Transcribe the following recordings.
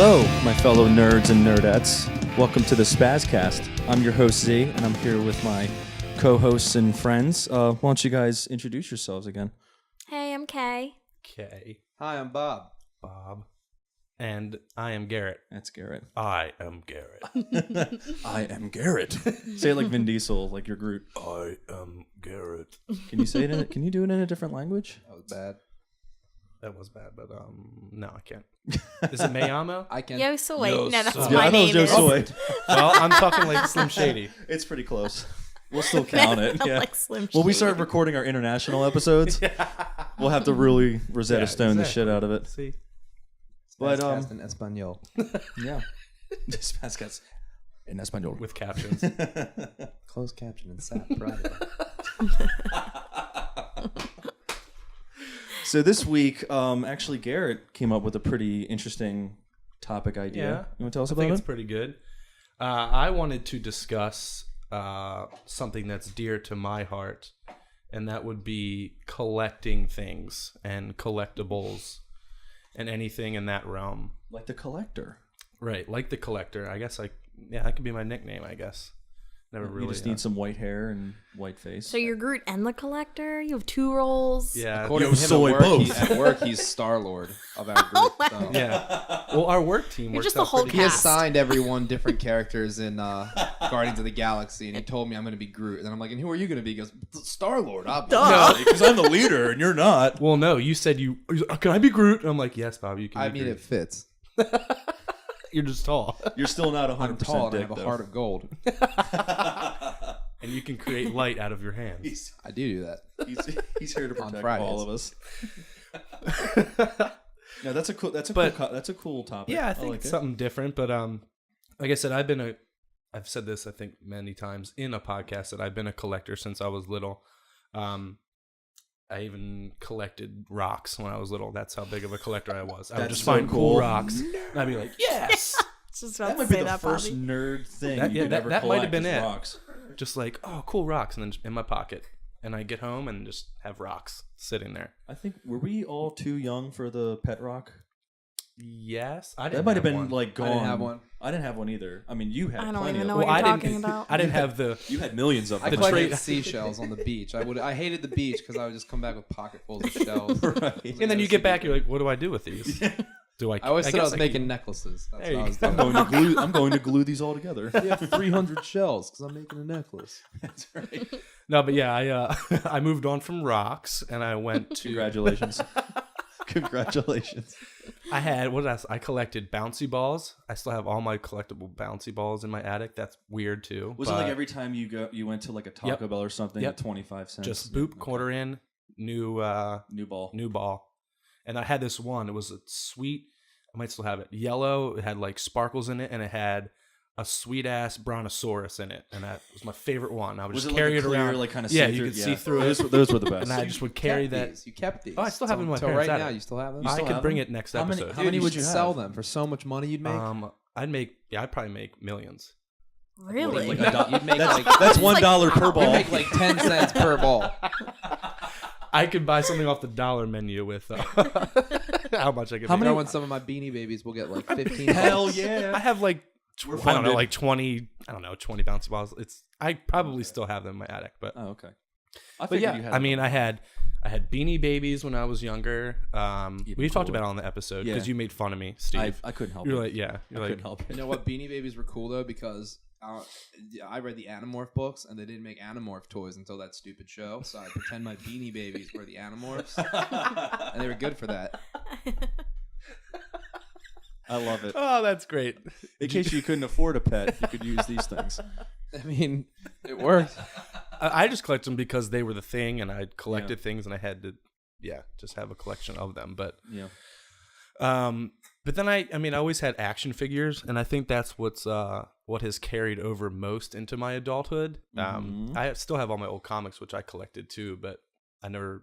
Hello, my fellow nerds and nerdettes. Welcome to the Spazcast. I'm your host, Z, and I'm here with my co-hosts and friends. Why don't you guys introduce yourselves again? Hey, I'm Kay. Kay. Hi, I'm Bob. Bob. And I am Garrett. That's Garrett. I am Garrett. I am Garrett. Say it like Vin Diesel, like your Groot. I am Garrett. Can you say it? Can you do it in a different language? That was bad. That was bad, but no, I can't. Is it Mayamo? I can. Yo soy. Yo No, that's soy. my I name. thought it was Joe Soy. Well, I'm talking like Slim Shady. It's pretty close. We'll still count it. Yeah. Like Slim When we Shady. start recording our international episodes, we'll have to really Rosetta Stone the shit out of it. See? But Spazcast in Espanol. yeah, Spazcast in Espanol With captions. Closed caption and sat private. So this week, actually, Garrett came up with a pretty interesting topic idea. Yeah. You want to tell us I about think it? it's pretty good. I wanted to discuss something that's dear to my heart, and that would be collecting things and collectibles and anything in that realm. Like the collector. Right, like the collector. I guess that could be my nickname, I guess. Never really. You just need some white hair and white face. So you're Groot and the Collector? You have two roles? Yeah. According Yo, to him soy at work, both. at work, he's Star-Lord of our group. Oh my so. Yeah. Well, our work team You're works just the out whole pretty He cast. assigned everyone different characters in Guardians of the Galaxy, and he told me I'm going to be Groot. And then I'm like, and who are you going to be? He goes, Star-Lord, obviously. because I'm the leader and you're not. Well, no, you said can I be Groot? And I'm like, yes, Bob, you can I be mean, Groot. it fits. You're just tall. You're still not 100% I'm tall and I dick, have a though. heart of gold. And you can create light out of your hands. I do that. He's here to On protect Fridays. all of us. No, that's a cool topic. Yeah, I think like it's it. something different. But like I said, I've said this I think many times in a podcast that I've been a collector since I was little. I even collected rocks when I was little. That's how big of a collector I was. I would That's just so find cool. cool rocks, and I'd be like, yes. Just about That to might be say the that, first Bobby. nerd thing That- you yeah, could that- ever that might have collect been is it. rocks. Just like, oh, cool rocks, and then in my pocket, and I get home and just have rocks sitting there. I think, were we all too young for the pet rock? Yes, I That didn't. might have been one. like gone. I didn't have one. I didn't have one either. I mean, you had I don't plenty even of know them. what you're I talking didn't. about. I didn't have the. You had millions of I them. collected trade- seashells on the beach. I hated the beach because I would just come back with pocketfuls of shells. Right. And then you get back, you're like, what do I do with these? Do I? I always said I guess was can- making necklaces. That's There what I you was doing. I'm going to glue these all together. You have 300 shells because I'm making a necklace. That's right. No, but yeah, I moved on from rocks and I went to. Congratulations. Congratulations. I had I collected bouncy balls. I still have all my collectible bouncy balls in my attic. That's weird too. Was it like every time you went to like a Taco Yep. Bell or something Yep. at 25 cents? just boop, quarter in, new New ball. and I had this one. It was a sweet. I might still have it. Yellow. It had like sparkles in it, and it had a sweet ass brontosaurus in it, and that was my favorite one. I would Was just it carry like a it clear, around. like kind of Yeah, see you through? could see through it. Those were the best. And I just would carry that. You kept these. Oh, I still have them in my Until parents' right attic. now, you still have them? You I still could have bring them? it next How many- episode. how How many Dude, would you you should sell have. them for so much money you'd make? I'd probably make millions. Really? Like You'd make that's, like that's $1 per you'd ball. make like 10 cents per ball. I could buy something off the dollar menu with how much I could. How make. many? When some of my Beanie Babies will get like 15. Hell bucks. yeah. I have like We're I don't know, funded. like 20. I don't know, 20 bouncy balls. I probably still have them in my attic, but Oh, okay. but yeah, I mean, I had Beanie Babies when I was younger. We talked about it on the episode because Yeah. you made fun of me, Steve. I couldn't help You're it. like, yeah, I you're like, couldn't help it. You know what? Beanie Babies were cool though because I read the Animorph books and they didn't make Animorph toys until that stupid show. So I pretend my Beanie Babies were the Animorphs, and they were good for that. I love it. oh, that's great. In case you couldn't afford a pet, you could use these things. I mean, it worked. I just collect them because they were the thing, and I collected things, and I had to, just have a collection of them. But Yeah. but then I mean, I always had action figures, and I think that's what has carried over most into my adulthood. I still have all my old comics, which I collected too, but I never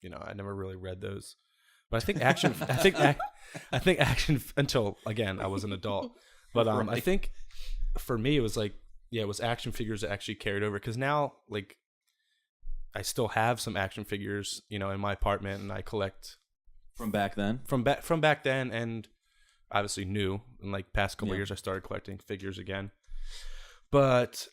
really read those. But I think action, I think action until again I was an adult. But I think for me it was like it was action figures that actually carried over because now like I still have some action figures in my apartment and I collect From back then? from back then and obviously new. In like past couple years, I started collecting figures again. But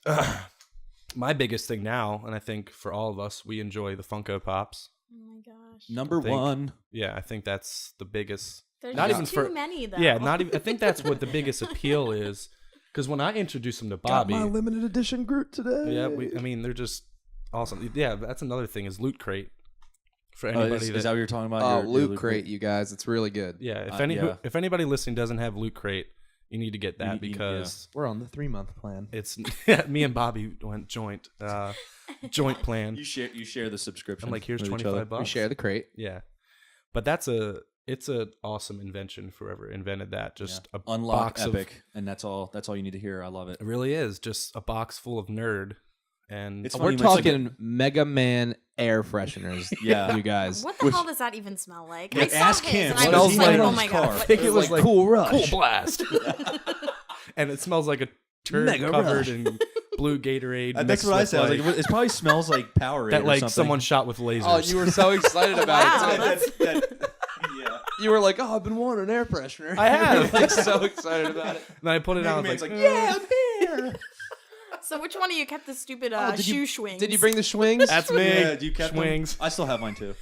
my biggest thing now, and I think for all of us, we enjoy the Funko Pops. Oh my gosh. Number one. Yeah, I think that's the biggest. There's not just even too for many though. Yeah, not even. I think that's what the biggest appeal is. Because when I introduced them to Bobby, limited edition Groot today. yeah, I mean they're just awesome. Yeah, that's another thing is Loot Crate. For anybody Is that what you're talking about? Your Loot Loot Crate, you guys. It's really good. yeah, yeah. if anybody listening doesn't have Loot Crate, you need to get that because We're on the 3-month plan. it's me and Bobby went joint plan. You share the subscription. I'm like, here's with each other. $25. We share the crate. Yeah, but it's an awesome invention. Whoever invented that, just a Unlock box Epic, and that's all you need to hear. I love it. It really is just a box full of nerd, and It's We're funny, it's like talking Mega Man air fresheners. Yeah. You guys. What the hell does that even smell like? Yeah, I saw ask his, him. and What I does was he like, have oh on my his god. car? What I think is it was this? like Cool Rush. Cool Blast, and it smells like a turd Mega covered Rush. in blue Gatorade. That's mixed what I with, said. I was like, it probably smells like Powerade that or like something. someone shot with lasers. Oh, you were so excited about Wow, it. that's- yeah. You were like, "Oh, I've been wanting an air freshener." I have. like so excited about it. And I put it out. I Mega was Man's like, yeah, I'm here. So which one of you kept the stupid did shoe you- swings? Did you bring the swings? that's me. Yeah, do you kept them? Swings. I still have mine too.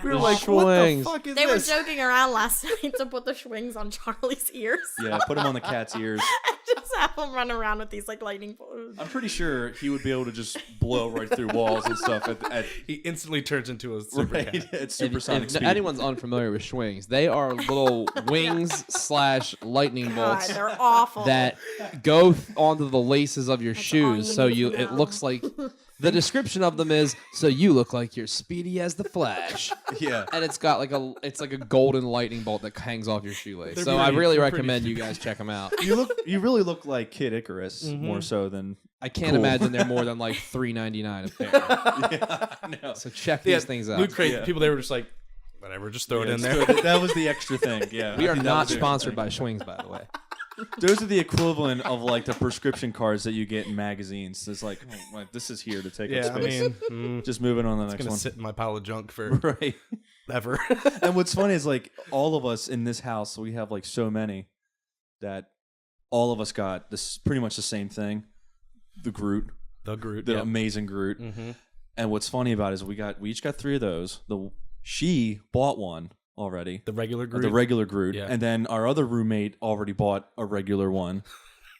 We were The like, what the swings. fuck is They this? were joking around last night to put the swings on Charlie's ears. Yeah, put them on the cat's ears. And just have him run around with these like lightning bolts. I'm pretty sure he would be able to just blow right through walls and stuff at He instantly turns into a super right, cat. at If, supersonic if speed. anyone's unfamiliar with swings, they are little wings/lightning God, bolts they're awful. that go onto the laces of your all shoes, you so need you to it know. looks like the description of them is so you look like you're speedy as the Flash, Yeah. and it's got like a golden lightning bolt that hangs off your shoelace. They're So I pretty- really they're recommend pretty- you guys check them out. You really look like Kid Icarus more so than I can't Cool. imagine they're more than like $3.99 a pair. yeah, no. So check Yeah, these things out. Loot Crate. Yeah. People, they were just like, whatever, just throw it in there. That was the extra thing. Yeah, We I are think that not was the extra sponsored thing. by Swings, by the way. Those are the equivalent of like the prescription cards that you get in magazines. It's like, oh, like this is here to take Yeah, up I space. mean, Just moving on to the it's next gonna one. sit in my pile of junk for Right. ever. And what's funny is like all of us in this house, we have like so many that all of us got this pretty much the same thing. The Groot, The Groot. the Yep. amazing Groot. Mm-hmm. And what's funny about it is we each got 3 of those. She bought one already. The regular Groot. The regular Groot, Yeah. and then our other roommate already bought a regular one,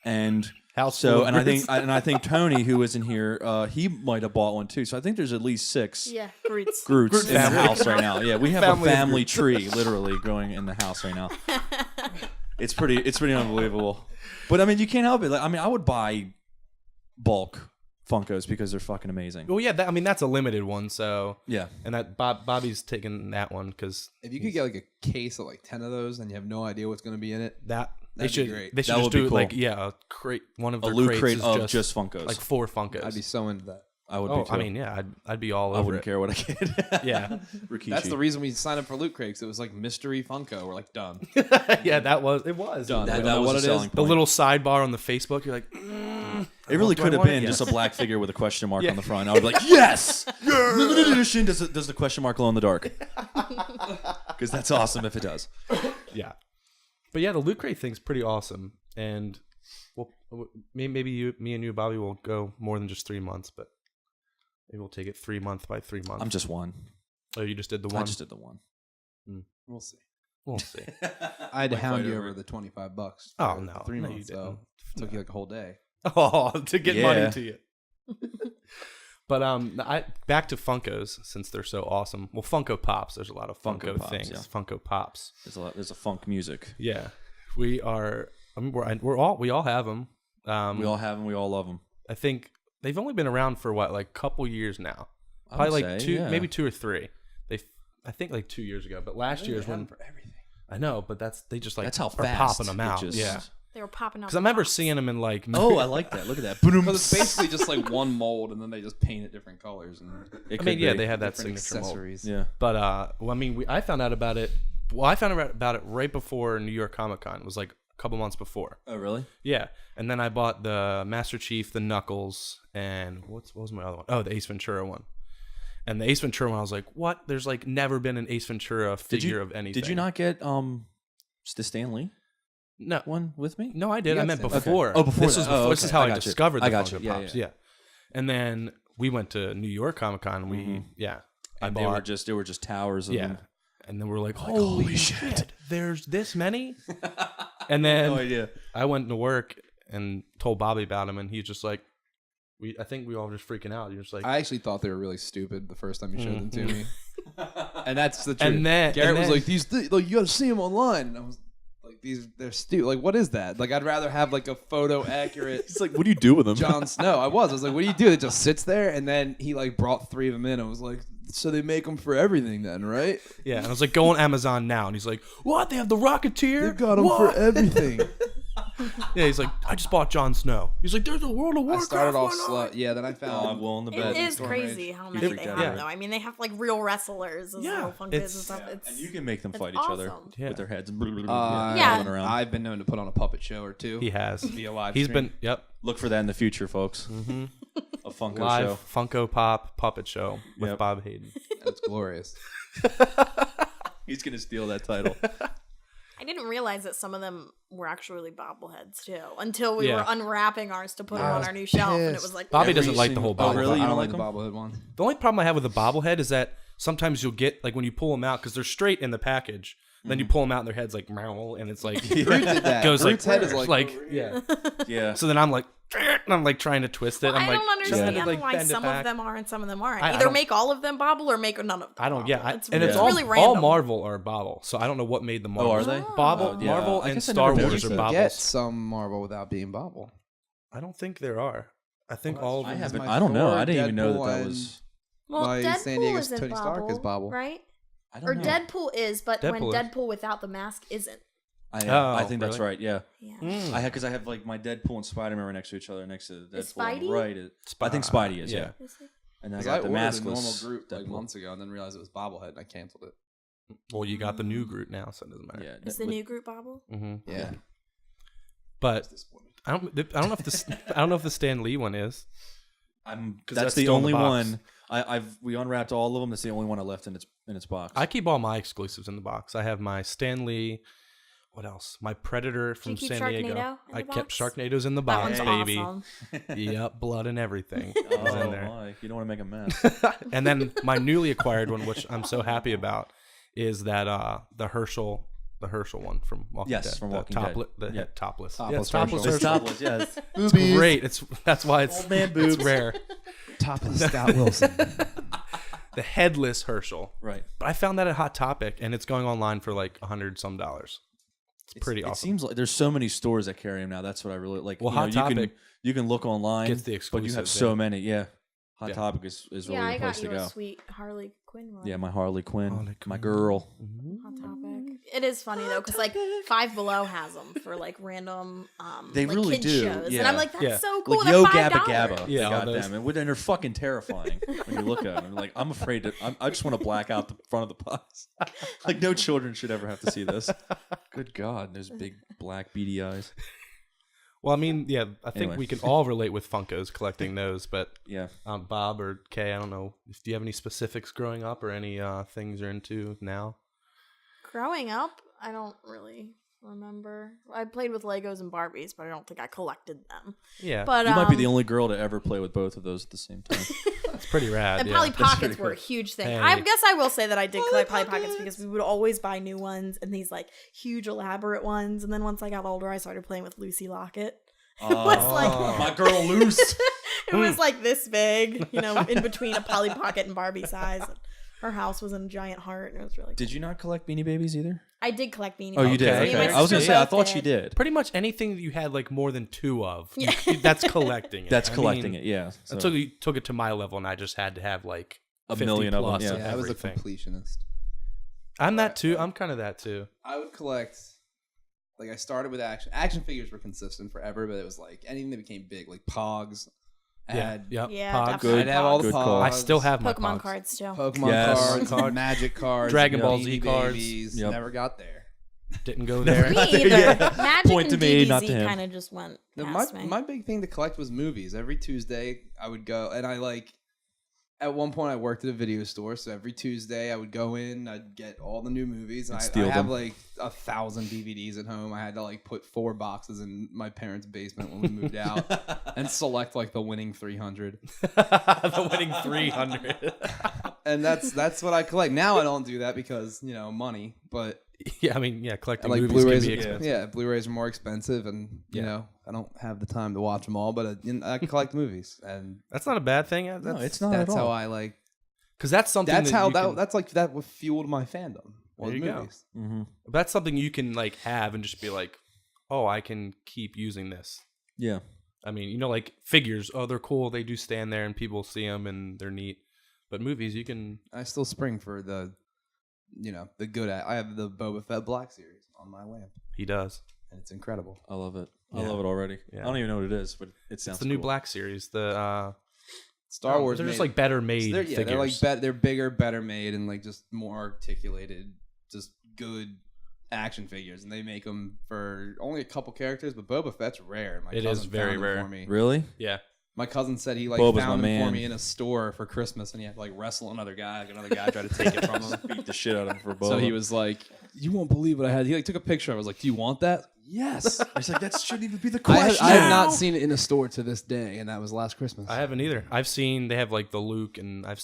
and House so full of and Groots. I think Tony, who isn't here, he might have bought one too. So I think there's at least 6 Yeah, Groots. Groots Groot in the family. house right now. Yeah, we have Family a of family tree literally growing in the house right now. It's pretty unbelievable. But I mean, you can't help it. Like, I mean, I would buy bulk Funkos because they're fucking amazing. Well, yeah, that's a limited one. So, Yeah. and that Bobby's taking that one because If you could get like a case of like 10 of those and you have no idea what's going to be in it, they That'd should be great. they should That just would be do cool. like a crate, one of A their loot crates crate is of just Funkos. like 4 Funkos. I'd be so into that. I would oh, be too. I mean, yeah, I'd be all I over wouldn't it. care what I get. Yeah, Rikishi. That's the reason we signed up for Loot Crate, 'cause it was like mystery Funko. We're like, done. yeah, it was Done. That We don't know was what the it selling is. The point. little sidebar on the Facebook. You're like, It really do I could have want it? been Yes. just a black figure with a question mark Yeah. on the front. I would be like, yes! Limited edition. Does the question mark glow in the dark? Because that's awesome if it does. yeah. But yeah, the Loot Crate thing's pretty awesome, and well, maybe me and you, Bobby, will go more than just 3 months, but maybe we'll take it 3 month by 3 months. I'm just one. Oh, you just did the one. I just did the one. We'll see. We'll see. I had to Might hound fight you over over it. the $25. Oh, for no. 3 No, you months, didn't. so it took you like a whole day. Oh, to get Yeah. money to you. But back to Funkos since they're so awesome. Well, Funko Pops. There's a lot of Funko, Funko Pops, things. yeah. Funko Pops. There's a funk music. Yeah, we are. I mean, we all have them. We all have them. We all love them. I think they've only been around for what, like a couple years now. Probably like maybe 2 or 3. I think like 2 years ago. But last year's when for everything. I know, but they just like That's how are fast popping them it out. just- Yeah, They were popping up. because I remember seeing them in like Oh, I like that. Look at that. Because it's basically just like one mold, and then they just paint it different colors. And It I mean, could yeah, be. they had that different signature mold. accessories. Yeah. But well, I mean, I found out about it. Well, I found out about it right before New York Comic Con. It was like a couple months before. Oh, really? Yeah, and then I bought the Master Chief, the Knuckles, and what was my other one? Oh, the Ace Ventura one. And the Ace Ventura one, I was like, what? There's like never been an Ace Ventura figure of anything. Did you not get the Stan Lee? No, one with me? no, I did. You I got meant sent. before. Oh, before this that. was Oh, before. This is okay. how I I got you. discovered the I got Funko you. Yeah, Pops. yeah. And then we went to New York Comic Con. And we I And bought they were just towers of them. and then we're like, holy shit, there's this many. And then No idea. I went to work and told Bobby about him, and he's just like, I think we all just freaking out. You're just like, I actually thought they were really stupid the first time you showed them to me, and that's the truth. And then- Garrett and was then- like, "These, like, you got to see them online." And I was like, they're stupid. Like, what is that? Like, I'd rather have like a photo accurate It's like, what do you do with them? Jon Snow. I was like, what do you do? It just sits there, and then he like brought 3 of them in. I was like, so they make them for everything then, right? yeah. And I was like, go on Amazon now. And he's like, what? They have the Rocketeer? They've got them What? for everything. Yeah, he's like, I just bought Jon Snow. He's like, there's a World of I Warcraft. started off one on slow. it. Yeah, then I found. well in the bed. It is Storm crazy Rage. how You many freaked they out. have, Yeah. though. I mean, they have like real wrestlers as Yeah, little Funkos and it's- stuff. And It's you can make them it's fight each other awesome. Yeah. with their heads Yeah. rolling around. I've been known to put on a puppet show or two. He has. Via live He's stream. been, yep. Look for that in the future, folks. Mm-hmm. A Funko Live show. Funko Pop puppet show with Yep. Bob Hayden. And it's glorious. He's gonna steal that title. I didn't realize that some of them were actually bobbleheads too until we Yeah. were unwrapping ours to put them I on was our new shelf, and it pissed. was like Bobby Every doesn't like the whole single- bobblehead. Oh, really? I You don't don't like like the bobblehead one. The only problem I have with the bobblehead is that sometimes you'll get, like, when you pull them out, because they're straight in the package, then you pull them out and their head's like, meow, and it's like, Groot did that. goes Groot's like, head is like, yeah. Yeah. So then I'm like, and I'm like trying to twist it. Well, I'm I like, don't understand trying to, like, why bend it some back. of them are and some of them aren't. I Either don't- make all of them bobble or make none of them. I don't, yeah. bobble. And it's Yeah. all, really all random. Marvel are bobble. So I don't know what made them Marvel. are they? Bobble, Yeah, Marvel I and guess I Star never Wars noticed are that. bobbles. get some Marvel without being bobble. I don't think there are. I think all of I them. haven't. my I don't know. Thor, I didn't even know Deadpool, that and- was. Well, My Deadpool San Diego's isn't Tony bobble, Stark is bobble. right? I don't Or know. Deadpool is, but when Deadpool is. Deadpool without the mask isn't. I Oh, think that's really? right. Yeah. Yeah. Mm. Because I have like my Deadpool and Spider-Man right next to each other, next to Deadpool. Is on the Spidey? right. I think Spidey is. Yeah. Is it? And then I 'Cause got the ordered maskless a normal Groot like Deadpool. months ago and then realized it was bobblehead and I canceled it. Well, you got the new Groot now, so it doesn't matter. Yeah. Is the new group bobble? Mm-hmm. Yeah. But I don't know if the Stan Lee one is. That's that's the still in the only box. one. We unwrapped all of them. That's the only one I left in its box. I keep all my exclusives in the box. I have my Stan Lee. What else? My Predator from keep San Diego. Sharknado in I the kept box? Sharknado's in the That box, one's baby. awesome. Yep, blood and everything oh is in there. my! You don't want to make a mess. And then my newly acquired one, which I'm so happy about, is that the Herschel one from Walking Yes, Dead. from The Walking Dead. Topless. Yeah. Topless. Topless Yeah, it's topless Herschel. It's Herschel. topless. Yes. It's great. That's why it's Old man it's boobs. rare. Top of the Scott Wilson. The headless Herschel. Right. But I found that at Hot Topic, and it's going online for like $100 some. It's pretty It awesome. seems like there's so many stores that carry them now. That's what I really like. Well, you know, Hot Topic you can look online, gets the but you have exclusives, so yeah. many. Yeah. Hot Yeah. Topic is really Yeah, I the place got to you a go. sweet Harley Quinn one. Yeah, my Harley Quinn, Harley my Quinn. girl. Hot Topic. It is funny though, because like Five Below has them for like random They like, really kids do, shows, and yeah. I'm like, that's Yeah. so cool. Like They're Yo $5. Gabba Gabba, Yeah, they all got those. them, and they're fucking terrifying when you look at them. Like I'm afraid to. I just want to black out the front of the box. Like no children should ever have to see this. Good God, there's big black beady eyes. Well, I mean, yeah, I think Anyway. we can all relate with Funkos collecting those, but Yeah. Bob or Kay, I don't know. Do you have any specifics growing up or any things you're into now? Growing up, I don't really remember. I played with Legos and Barbies, but I don't think I collected them. Yeah, But You might be the only girl to ever play with both of those at the same time. it's pretty rad. and yeah. Polly pretty Pockets were a cool. huge thing. Hey. I guess I will say that I did collect Polly Pockets because we would always buy new ones and these like huge elaborate ones. And then once I got older, I started playing with Lucy Locket. It was like My girl Luce. it was like this big, you know, in between a Polly Pocket and Barbie size. And her house was in a giant heart, and it was really cool. Did you not collect Beanie Babies either? I did collect Beanie Oh, you Babies. did. Okay. Me and Okay. my I was gonna sister say I both thought you did. did. Pretty much anything that you had like more than two of, Yeah. that's collecting it. That's I collecting mean, it. Yeah. So. Until you took it to my level, and I just had to have like A 50 million of them, plus yeah. Yeah, I was a everything. completionist. I'm that too. I'm kind of that too. I would collect. Like I started with action figures were consistent forever, but it was like anything that became big, like Pogs. I Yeah, had yep. Yeah, Pogs. definitely. I'd have all the Good Pogs. call. I still have my Pokemon Pogs. cards still. Pokemon Yes. cards, Magic cards, Dragon Ball Beanie Z cards. Babies. Yep. Never got there. Didn't go there. Me either. Yeah. Magic Point and to me, DBZ not to him. kind of just went No, past me. my big thing to collect was movies. Every Tuesday I would go and I like At one point, I worked at a video store, so every Tuesday I would go in, I'd get all the new movies. And I steal have them. like 1,000 DVDs at home. I had to like put 4 boxes in my parents' basement when we moved out, and select like the winning 300. The winning 300. And that's what I collect. Now I don't do that because money, but Yeah, I mean, yeah, collecting like movies Blu-rays, can be expensive. yeah, Blu-rays are more expensive, and I don't have the time to watch them all. But I collect movies, and That's not a bad thing. No, it's not that's at all. how I like. Because that's something. That's that how you can, that's like that what fueled my fandom. Was There you go. movies. Mm-hmm. That's something you can like have and just be like, oh, I can keep using this. Yeah. I mean, like figures. Oh, they're cool. They do stand there and people see them and they're neat. But movies, you can. I still spring for the good. I have the Boba Fett Black series on my lamp, He does. and it's incredible. I love it. Yeah. I love it already. Yeah. I don't even know what it is, but it sounds It's the new cool. Black series. The Star Wars. They're just made- like better made they're, figures. they're like they're bigger, better made, and like just more articulated, just good action figures. And they make them for only a couple characters, but Boba Fett's rare. My It cousin is very found him rare. For me. Really? Yeah. My cousin said he like Boba's found my him for man. me in a store for Christmas, and he had to like wrestle another guy. Like another guy tried to take it from him. Beat the shit out of him for both. So he was like, "You won't believe what I had." He like took a picture. I was like, "Do you want that?" Yes. He's like, that shouldn't even be the I question. have not seen it in a store to this day, and that was last Christmas. I haven't either. I've seen they have like the Luke and I've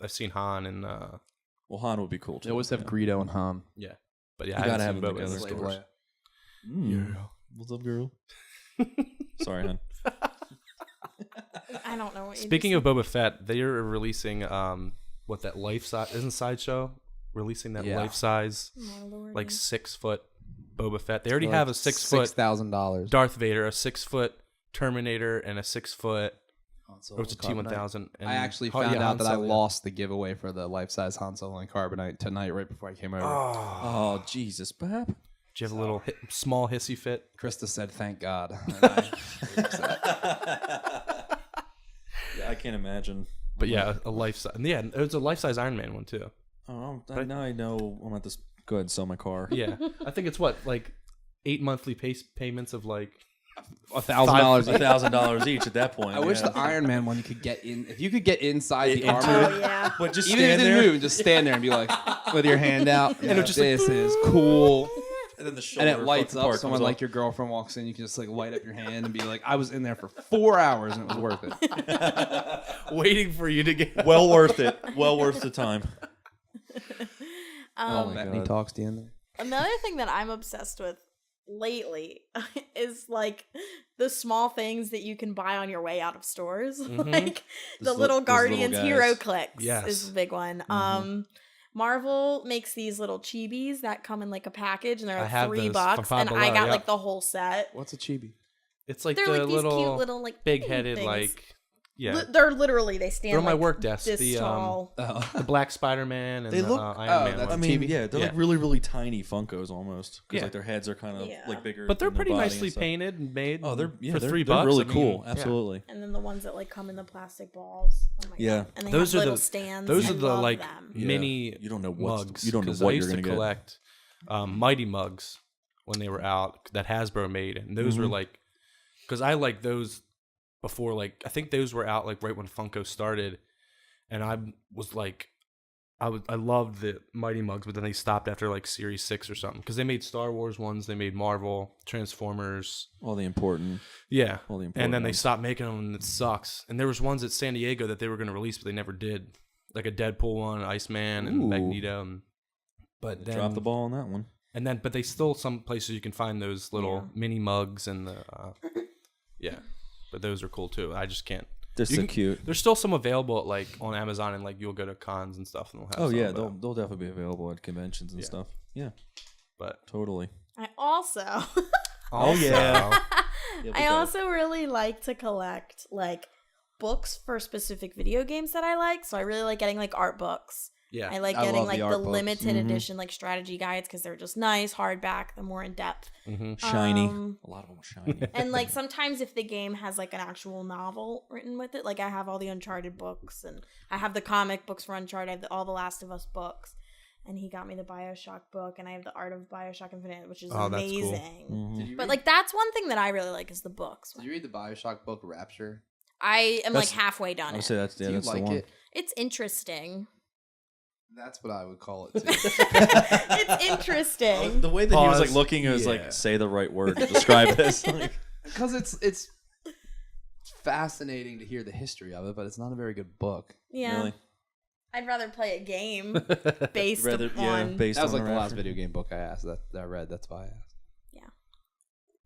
seen Han and Well, Han would be cool too. They always have Greedo and Han. yeah. But yeah, You I gotta haven't have seen them Boba in together. the stores. Mm. What's up, girl? Sorry, hon. I don't know what you Speaking of Boba Fett, they are releasing that life size isn't Sideshow releasing that Yeah. life size Mandalorian. like 6 foot Boba Fett. They already have a 6 foot $6,000. Darth Vader, a 6 foot Terminator, and a 6 foot. Or it's a T-1000. I actually found out that I lost the giveaway for the life-size Han Solo and Carbonite tonight right before I came over. Oh, Jesus, Bab. Do you have a little small hissy fit? Krista said, "Thank God." And I was upset. Yeah, I can't imagine. But yeah, a life size. Yeah, there's a life size Iron Man one too. Oh, now I know I'm at this. Go ahead and sell my car. Yeah, I think it's like 8 monthly payments of like $1,000. $1,000 each at that point. I wish the Iron Man one you could get in. If you could get inside the armor, Oh yeah. But just even if it stand didn't there, move, just stand there and be like, with your hand out, and it's just like, this is cool. and then the And shoulder it lights fucking up. part Someone comes like off. your girlfriend walks in, you can just like light up your hand and be like, "I was in there for 4 hours and it was worth it." waiting for you to get. Well worth it. Well worth the time. Um, my Bethany God. talks to you in there. Another thing that I'm obsessed with lately is like the small things that you can buy on your way out of stores. Like the Those little little Guardians guys. Hero Clicks Yes. is a big one. Marvel makes these little chibis that come in like a package and they're I like have $3, those from and Five I Below, got yeah. like the whole set. What's a chibi? It's like They're the like these little, cute little like big-headed things. like yeah. They're literally they stand They're on my like work desk. this The tall. the Black Spider-Man and They the look- Iron oh, Man. that's one. I mean, TV? yeah, they're like Yeah. really, really tiny Funkos almost. Because Yeah. like their heads are kind of Yeah. like bigger. But they're than their pretty body nicely and stuff. painted and made. Oh, they're for they're, $3. they're really I mean, cool. yeah. Absolutely. And then the ones that like come in the plastic balls. Oh my Yeah. God. And they Those have are little the stands. those I are the love like them. Yeah. mini You don't know mugs. you don't know 'cause what I you're used gonna to get. collect Mighty mugs when they were out that Hasbro made, and those were like because I like those before. Like I think those were out like right when Funko started, and I was like. I loved the Mighty Mugs, but then they stopped after like Series 6 or something because they made Star Wars ones, they made Marvel, Transformers, All the important. yeah, All the and important then they ones. stopped making them, and it sucks. And there was ones at San Diego that they were going to release, but they never did, like a Deadpool one, Iceman, and Ooh. Magneto. But then Drop the ball on that one. and then, but they still some places you can find those little mini mugs and the yeah, but those are cool too. I just can't. They're You so can- cute. There's still some available at, like on Amazon, and like you'll go to cons and stuff, and they'll have. Oh some, yeah, but- they'll definitely be available at conventions and Yeah. stuff. Yeah, But totally. I also Oh, yeah. I also really like to collect like books for specific video games that I like. So I really like getting like art books. yeah, I like I getting love like the the art books. limited edition like strategy guides because they're just nice, hardback, the more in depth. Shiny. Um, A lot of them are shiny. And like sometimes if the game has like an actual novel written with it, like I have all the Uncharted books and I have the comic books for Uncharted, all the Last of Us books. And he got me the BioShock book, and I have the Art of BioShock Infinite, which is Oh, that's cool. amazing. Mhm. Did you But read, like that's one thing that I really like is the books. did you read the BioShock book Rapture? I am like That's- halfway I done would it. say that's Do you that's like the one. it? It's interesting. That's what I would call it too. It's interesting. The way that he was like Pause. looking, it was Yeah. like say the right word to describe this. Like, Because it's fascinating to hear the history of it, but it's not a very good book. Yeah. really, I'd rather play a game based rather on. based That was on like the a last reference. video game book I asked that I read. That's why I asked.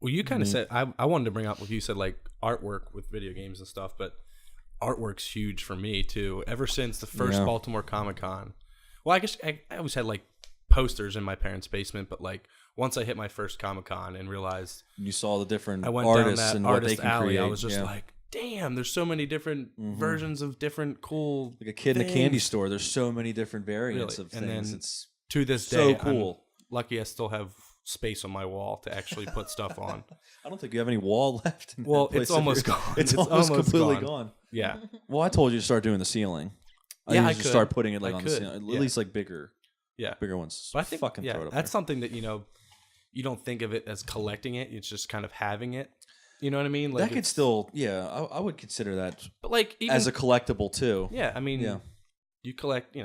Well, you kind of said I wanted to bring up what you said, like artwork with video games and stuff, but artwork's huge for me too. Ever since the first Yeah. Baltimore Comic Con, well, I guess I always had like posters in my parents' basement, but like once I hit my first Comic Con and realized You saw the different I went down artists that and what they artist can alley, create. I was just yeah. like, damn, there's so many different versions of different cool. Like a kid in a candy things. store. There's so many different variants Really. of And things. then It's To this so day, cool. I'm lucky I still have space on my wall to actually put stuff on. I don't think you have any wall left. In that Well, place it's if almost you're- gone. It's, It's almost almost completely gone. gone. Yeah, Well, I told you to start doing the ceiling. Yeah, I I should could. start putting it like I on could, the ceiling. At yeah. least like bigger yeah. ones. But I think fucking throw it up that's there. something that you don't think of it as collecting it. It's just kind of having it. You know what I mean? Like That could it's- still, yeah, I would consider that but like even, as a collectible too. yeah. I mean, Yeah. you collect.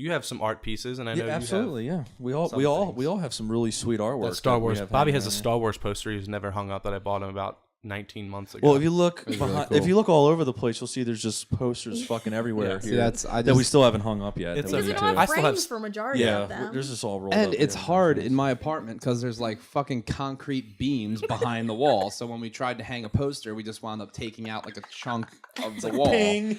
You have some art pieces, and I know Yeah, absolutely. you Yeah, we all some we things. all have some really sweet artwork. have that Star that we Wars. have Bobby hanging has a around, yeah. Star Wars poster he's never hung up that I bought him about 19 months ago. Well, if you look That's really behind, cool. if you look all over the place, you'll see there's just posters fucking everywhere Yeah. here See, that's I that we just, still haven't hung up yet. It's that Because we we okay. don't do. I have still have frames for majority Yeah, of them. there's just all rolled and up. it's yeah. hard in my apartment because there's like fucking concrete beams behind the wall. So when we tried to hang a poster, we just wound up taking out like a chunk of the wall. Ping.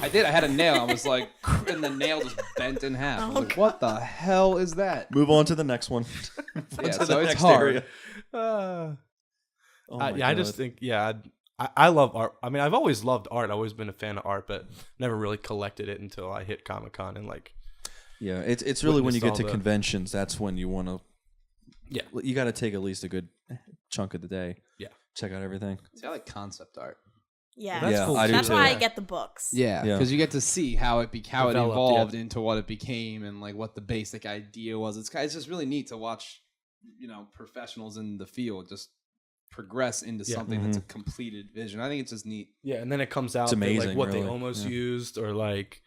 I did. I had a nail. I was like, and the nail just bent in half. I was like, what the hell is that? Move on to the next one. Yeah, To the so it's next hard. area. Oh my yeah, I just God. think, I love art. I mean, I've always loved art. I've always been a fan of art, but never really collected it until I hit Comic Con and like, Yeah, it's really when you witnessed get to all the- conventions, that's when you want to. Yeah. You got to take at least a good chunk of the day. Yeah. Check out everything. See, I like concept art. Yeah. Well, that's Yeah, cool I do too. That's too. why I Yeah. get the books. Yeah, Yeah. because you get to see how it how it Developed, evolved yeah. into what it became and like what the basic idea was. It's just really neat to watch, professionals in the field just progress into Yeah. something that's a completed vision. I think it's just neat. yeah, and then it comes out It's that, like amazing, what they really. almost Yeah. used or like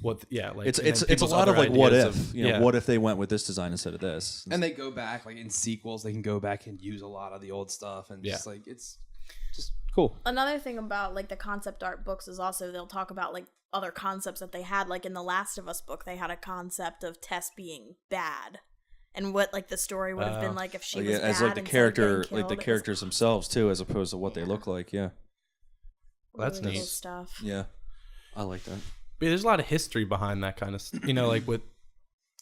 what, like It's and then it's a people's lot of other like what ideas if of- what if they went with this design instead of this. And they go back like in sequels, they can go back and use a lot of the old stuff and just like it's just cool. Another thing about like the concept art books is also they'll talk about like other concepts that they had. Like in the Last of Us book, they had a concept of Tess being bad, and what like the story would have been like if she was bad as like the instead of character, getting like the killed. It was characters themselves too, as opposed to what they Yeah. look like. Yeah, That's really cool neat. stuff. yeah, I like that. But there's a lot of history behind that kind of like with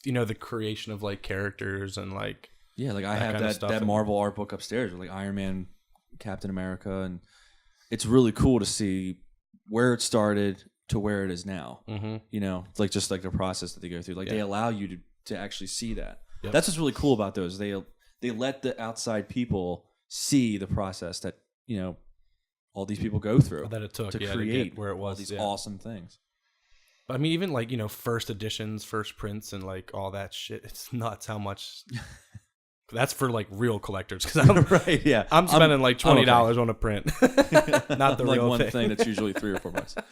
the creation of like characters and like Yeah, like I that have kind of that stuff. that Marvel art book upstairs with like Iron Man, Captain America, and it's really cool to see where it started to where it is now. Mhm. It's like just like the process that they go through. Like they Yeah. allow you to actually see that. Yep. That's what's really cool about those. They let the outside people see the process that all these people go through that it took to to create get where it all was. these Yeah. awesome things. But I mean, even like first editions, first prints, and like all that shit. It's nuts how much. That's for like real collectors because Right? Yeah, I'm spending like $20 on a print, not the like real one thing. thing that's usually $3 or $4.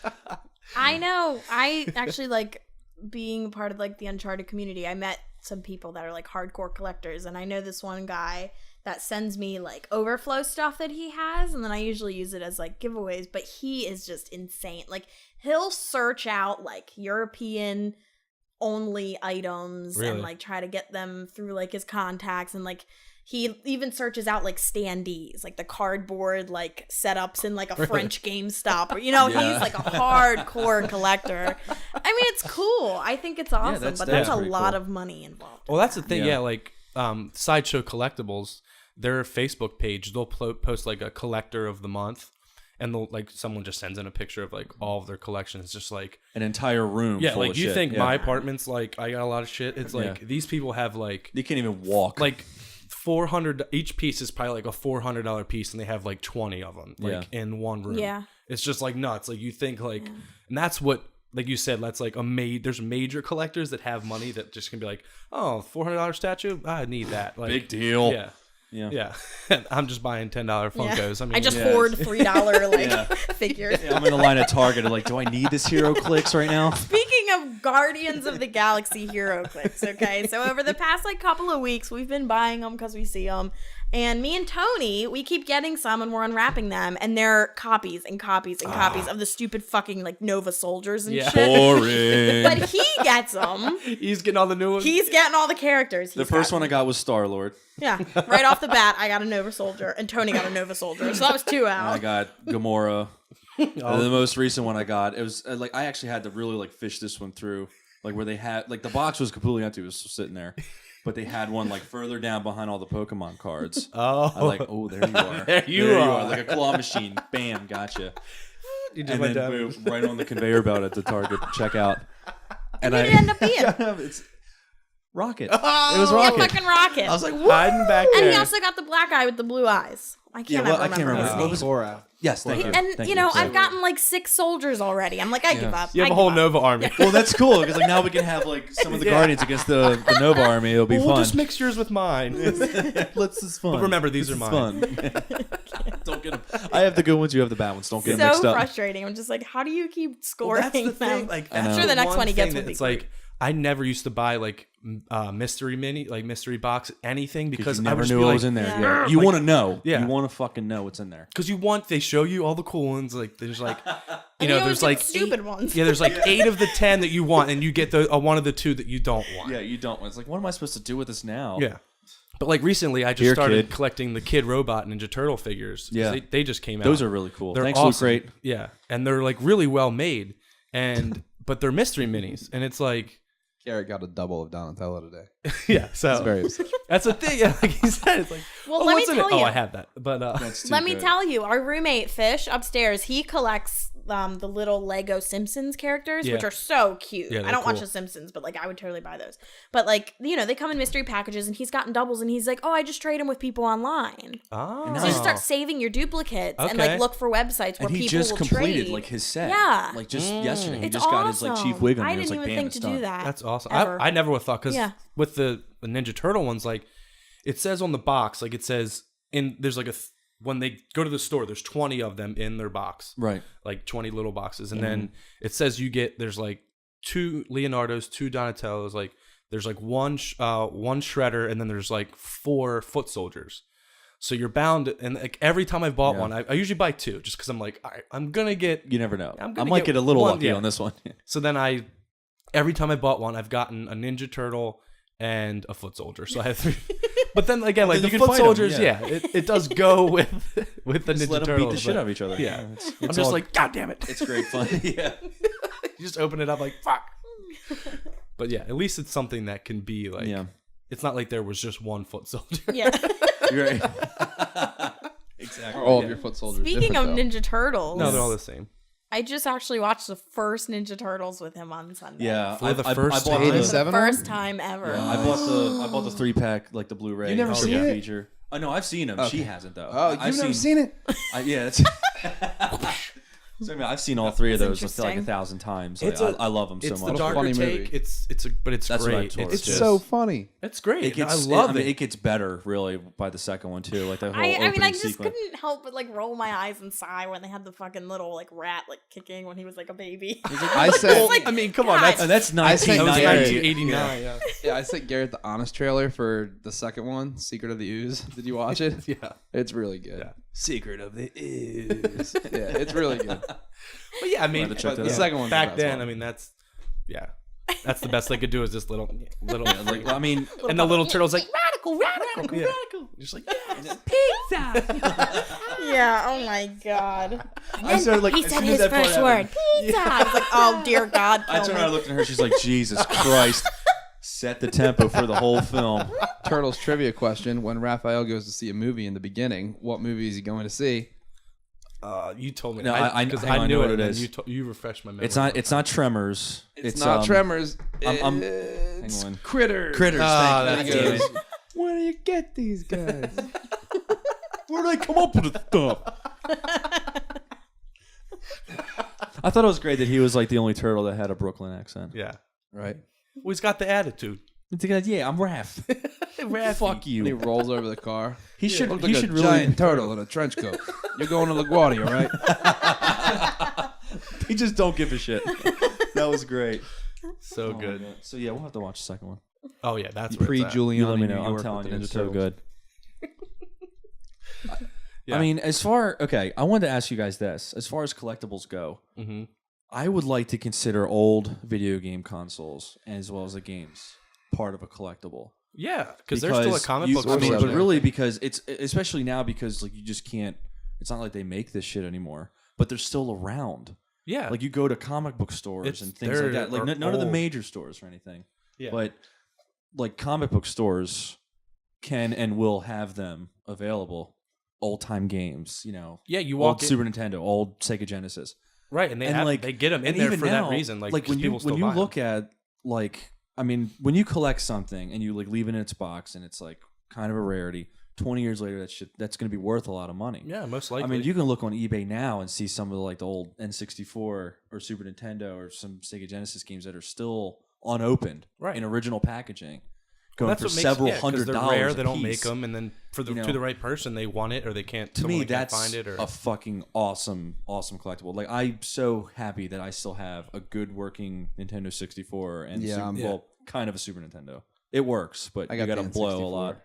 I know. I actually like being part of like the Uncharted community. I met some people that are like hardcore collectors, and I know this one guy that sends me like overflow stuff that he has, and then I usually use it as like giveaways, but he is just insane. Like he'll search out like European only items Really? and like try to get them through like his contacts, and like he even searches out like standees, like the cardboard like setups in like a French GameStop, or Yeah. he's like a hardcore collector. I mean, it's cool. I think it's awesome, that's- but that's that's a pretty lot cool. of money involved. Well, that's the thing. Yeah. Yeah, like Sideshow Collectibles, their Facebook page, they'll post like a collector of the month, and they'll like someone just sends in a picture of like all of their collections. It's just like An entire room. yeah, full like of you shit. think Yeah. my apartment's like I got a lot of shit. It's like Yeah. these people have like You can't even walk. 400 each piece is probably like a $400 piece, and they have like 20 of them like in one room. Yeah. It's just like nuts. Like you think like, and that's what, like you said, that's like there's major collectors that have money that just can be like, oh, $400 statue, I need that. Like Big deal. Yeah. Yeah. I'm just buying $10 Funkos. I mean, I just Yeah. hoard $3 figures. Yeah, I'm in the line at Target. I'm like, do I need this Hero Clicks right now? Speaking of Guardians of the Galaxy hero clicks, okay? So over the past couple of weeks, we've been buying them because we see them. And me and Tony, we keep getting some and we're unwrapping them. And they're copies and copies and copies of the stupid fucking Nova Soldiers and shit. Boring. But he gets them. he's getting all the new ones. He's getting all the characters. The first one I got was Star-Lord. Yeah, right off the bat, I got a Nova Soldier. And Tony got a Nova Soldier. So that was 2 out. I got Gamora. And the most recent one I got, it was I actually had to really fish this one through. Where they had the box was completely empty, it was sitting there. But they had one further down behind all the Pokemon cards. Oh. I'm there you are. There you are. Like a claw machine. Bam, gotcha. You just And went then down. boom, right on the conveyor belt at the Target checkout. And who did it end up being? It's Rocket. Oh, It was Yeah, Rocket. fucking Rocket. I was like, what? Hiding back And there. he also got the black guy with the blue eyes. I can't I can't remember remember. his What name. was it? Borat. Yes, thank you. And Thank I've gotten 6 soldiers already. I'm like, I give up. you have I a whole give up. Nova army. Well, that's cool because now we can have some of the Yeah. Guardians against the Nova army. It'll be We'll fun. just mix yours with mine. Let's is fun. But remember, these are mine. Fun. Don't get them. I have the good ones. You have the bad ones. Don't get them So mixed up. frustrating. I'm just like, how do you keep Well, scoring that's the thing. them? I know. I'm sure the next one one he gets thing will that be it's great. I never used to buy mystery mystery box anything because you I never would knew be what like, was in there. Yeah. Yeah. You want to know. Yeah. You want to fucking know what's in there. because they show you all the cool ones. There's And you always there's get stupid 8, ones. Yeah, there's 8 of the 10 that you want, and you get the one of the 2 that you don't want. Yeah, you don't. It's what am I supposed to do with this now? Yeah. But recently, I just Here, started kid. collecting the Kid Robot Ninja Turtle figures. 'Cause Yeah. they just came out. Those are really cool. They're Thanks, awesome. Luke. Great. Yeah, and they're really well made, but they're mystery minis, and it's Garrett got a double of Donatello today. yeah. So It's very upsetting. that's the thing. Yeah, like he said, it's Well, oh, let me what's in it? tell Oh, you. I have that. But That's too Let me good. tell you, our roommate Fish upstairs, he collects the little Lego Simpsons characters, which Yeah. are so cute. Yeah, I they're don't watch cool. The Simpsons, but I would totally buy those. But they come in mystery packages, and he's gotten doubles, and he's like, "Oh, I just trade them with people online." oh, So you just start saving your duplicates and Okay. look for websites where And he people just will completed trade. his set. Yeah. Just yesterday. He It's just got his awesome. Chief Wiggum. I and it was didn't even bam, think it's to done. do that. That's awesome. ever. I never would have thought because Yeah. with the Ninja Turtle ones, it says on the box, it says there's when they go to the store, there's 20 of them in their box, Right. 20 little boxes, and then it says there's 2 Leonardos, 2 Donatellos, there's one Shredder, and then there's 4 Foot Soldiers. So you're bound, and every time I've bought Yeah. one, I usually buy 2, just because I'm all right, I'm gonna get. You never know. I'm I gonna might get get a little one, lucky yeah. on this one. So then every time I bought one, I've gotten a Ninja Turtle and a Foot Soldier. So I have 3. But then again, Then the you can Foot fight 'em, Soldiers, yeah. it does go with the Just Ninja let them Turtles. beat the shit but- out of each other. Yeah. It's I'm just all- God damn it. it's great fun. Yeah. You just open it up fuck. But yeah, at least it's something that can be Yeah. it's not like there was just one Foot Soldier. Yeah. You're right. Exactly. Are all of your foot soldiers Speaking of different, Ninja Turtles, No, they're all the same. I just actually watched the first Ninja Turtles with him on Sunday. Yeah. For the I first bought time. the- 87 one? First time ever. Yeah, I bought the 3-pack, the Blu-ray. You never seen it? feature. Oh no, I've seen them. Okay. She hasn't though. Oh, you've I've never seen it? Yeah, it's. So, I've seen all 3 of That's those. I feel like interesting. 1,000 times. It's I love them so It's much. the darker funny take. movie. It's but it's That's what I great. told her. It's just- so funny. It's great. It gets, I love mean, it. it gets better really by the second one too. Like the whole I mean, I opening just sequence. couldn't help but roll my eyes and sigh when they had the fucking little rat kicking when he was a baby. I said, Like, I mean, come on, God. that's And that's I think that was 1990. 1989. Yeah. yeah, I sent Garrett the honest trailer for the second one, Secret of the Ooze. Did you watch it? Yeah. It's really good. Yeah. Secret of the Ooze. Yeah, it's really good. But yeah, I mean, to check But that the out. second one's the back best then, one. I mean, that's the best they could do is this little, I mean, and the little turtle's like radical. yeah. Just pizza. Yeah, oh my god. I started like He as said soon as his that part first happened, word, pizza. I was like, oh dear God, I kill turned me. around and looked at her. She's like, Jesus Christ. Set the tempo for the whole film. Turtles trivia question: when Raphael goes to see a movie in the beginning, what movie is he going to see? You told me. No, because hang on, I I knew know it. what it and is. You refreshed my memory. It's not Tremors. It's not Tremors. I'm- It's hang on. Critters. Critters. Ah, thank you. that's Damn it. it. Where do you get these guys? Where do they come up with this stuff? I thought it was great that he was the only turtle that had a Brooklyn accent. Yeah. right. Well, he's got the attitude. It's like, yeah, I'm Raph. Fuck And he you. rolls over the car. He should. Looked He like should a really. giant turtle in a trench coat. You're going to LaGuardia, right? He just don't give a shit. That was great. So Oh my good. God. So yeah, we'll have to watch the second one. Oh yeah, that's where Pre it's at. You let Giuliani, me New know. I'm York telling with you, the it's so Ninja good. Yeah. I mean, I wanted to ask you guys this. As far as collectibles go, Mhm. I would like to consider old video game consoles as well as the games part of a collectible. Yeah, because there's still a comic book I mean, store but there. really, because it's especially now because like you just can't. It's not like they make this shit anymore, but they're still around. Yeah, Like you go to comic book stores and things like that. Like none of the major stores or anything. yeah. But like comic book stores can and will have them available. Old time games, yeah, you old walk in, Super Nintendo, old Sega Genesis, right, and and they get them in and there even for now, that reason. Like when you people still when you buy 'em. look at I mean, when you collect something and you like leave it in its box and it's like kind of a rarity. 20 years later, that's going to be worth a lot of money. Yeah, most likely. I mean, you can look on eBay now and see some of the old N64 or Super Nintendo or some Sega Genesis games that are still unopened, Right. in original packaging, going that's for what makes, several yeah, 'cause $100. they're rare. They a don't make piece. them, and then for the You know? to the right person, they want it or they can't. To me, can't that's find it. Or a fucking awesome collectible. Like, I'm so happy that I still have a good working Nintendo 64 and Yeah, kind of a Super Nintendo. It works, but I you got got to the blow N64.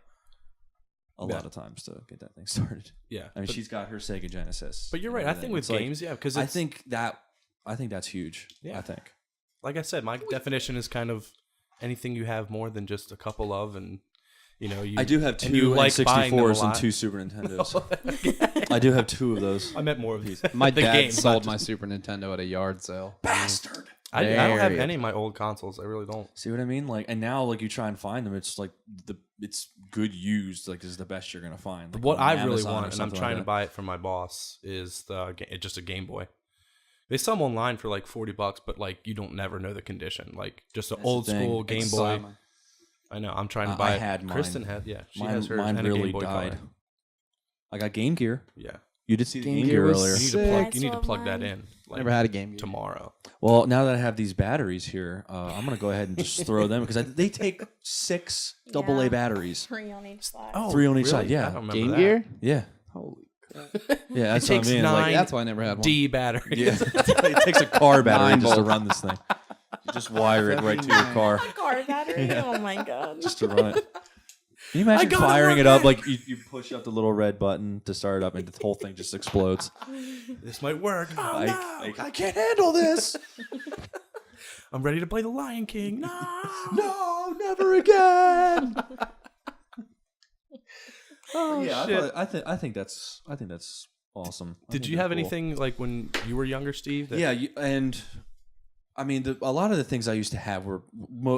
a lot of times to get that thing started. yeah, I mean, she's got her Sega Genesis. but you're and right. I everything. think with It's like- games, yeah, because I think that's huge. Yeah. I think. like I said, my definition is kind of anything you have more than just a couple of, and you I do have and you two like buying them a N64s and lot. 2 Super Nintendos. I do have 2 of those. I meant more of these. My The dad games, not sold just- my Super Nintendo at a yard sale. Bastard. I don't have Very any of my old consoles. I really don't. See what I mean? Like, and now like you try and find them, it's like it's good used. Like, this is the best you're gonna find. Like, What on I really Amazon or want, and I'm something trying like to buy it for my boss, is just a Game Boy. They sell them online for like $40, but like you don't never know the condition. Like just an That's the old thing. school Game It's Boy. I know. I'm trying to I buy it. had mine. Kristen had, yeah. She Mine, has hers mine and a really Game Boy died. Color. I got Game Gear. Yeah. You did see the Game Game Gear Gear was earlier. You need to Sick. plug. I You need to saw plug that mine. in. Like, Never had a game. tomorrow. Well, now that I have these batteries here, I'm gonna go ahead and just throw them because they take 6 AA Yeah. batteries. 3 on each side. Oh, 3 on each really? side, yeah. I don't remember Game that. Gear? Yeah, Holy crap. yeah. That's It what I takes mean. 9 Like, That's why I never had one. D batteries. yeah, it takes a car battery 9 just to volt. run this thing. You just wire it right to your car Car battery? Oh my god. just to run it. Can you imagine gotta firing work it up it. like you push up the little red button to start it up and the whole thing just explodes? This might work. Oh, no. I can't handle this. I'm ready to play the Lion King. No. No, never again. Oh, yeah, shit. I think that's awesome. I Did think you they're have cool. anything like when you were younger, Steve? that- Yeah, and I mean, a lot of the things I used to have were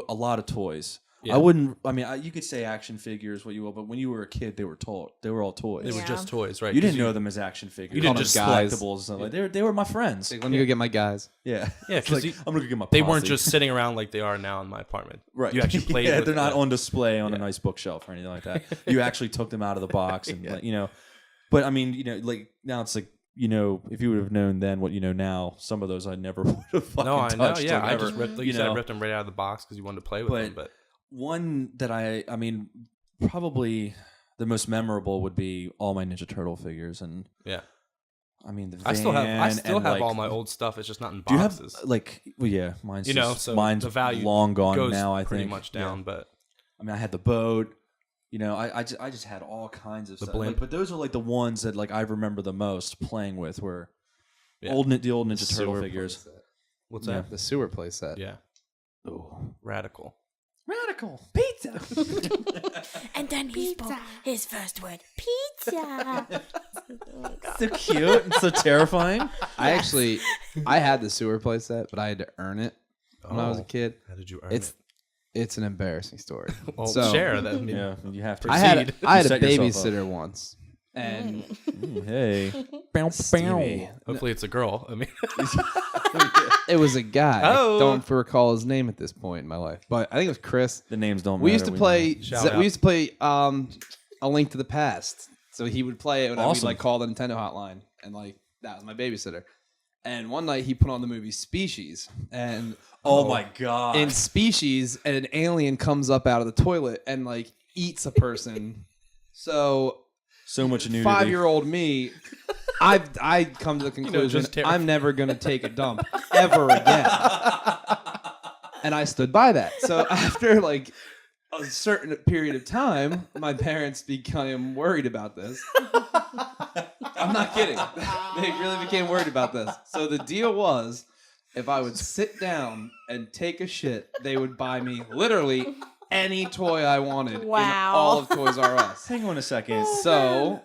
a lot of toys. Yeah. I wouldn't. I mean, you could say action figures, what you will, but when you were a kid, they were all toys. They were Yeah. just toys, right? You 'Cause didn't know them as action figures. you didn't Called just them guys. collectibles and stuff. Like they were my friends. Like, let me go get my guys. Yeah, Yeah, It's 'cause like, I'm gonna go get my. They weren't posse. just sitting around like they are now in my apartment. right. You actually played. yeah, with they're not them. on display on a Yeah. nice bookshelf or anything like that. You actually took them out of the box and like, But I mean, like now it's like. If you would have known then what you know now, some of those I never would have fucking No, I know. touched. Yeah, like, I ever, just ripped, like you said, I ripped them right out of the box because you wanted to play with them. But one that I mean, probably the most memorable would be all my Ninja Turtle figures, and yeah, I mean the van I still have and, all my old stuff. It's just not in Do you have boxes. well, yeah, mine's So mine's the value long gone goes now. I pretty think much down. Yeah. But I mean, I had the boat. I just had all kinds of The stuff. blimp. But those are like the ones that like I remember the most playing with were Yeah. the old Ninja Turtle Sewer figures. playset. what's Yeah. that? The sewer playset. Yeah, radical. Radical pizza. And then he spoke his first word, pizza. So cute and so terrifying. I had the sewer playset, but I had to earn it when I was a Oh. kid. How did you earn It's an embarrassing story. Well, so, share that. Yeah, you have to. I had Proceed. a You set yourself babysitter once, and Hey. Bow, Stevie. Hopefully, it's a girl. I mean, it was a guy. Oh. I don't recall his name at this point in my life, but I think it was Chris. The names don't matter. We used to play. Shout out. We used to play A Link to the Past. So he would play it, and Awesome. we'd like call the Nintendo hotline, and like that was my babysitter. And one night he put on the movie Species, and Oh my god. in Species, an alien comes up out of the toilet and like eats a person. So much nudity. 5-year-old me, I come to the conclusion I'm never gonna take a dump ever again. And I stood by that. So after like a certain period of time, my parents became worried about this. I'm not kidding. They really became worried about this. So the deal was, if I would sit down and take a shit, they would buy me literally any toy I wanted in all of Toys R Us. Hang on a second. So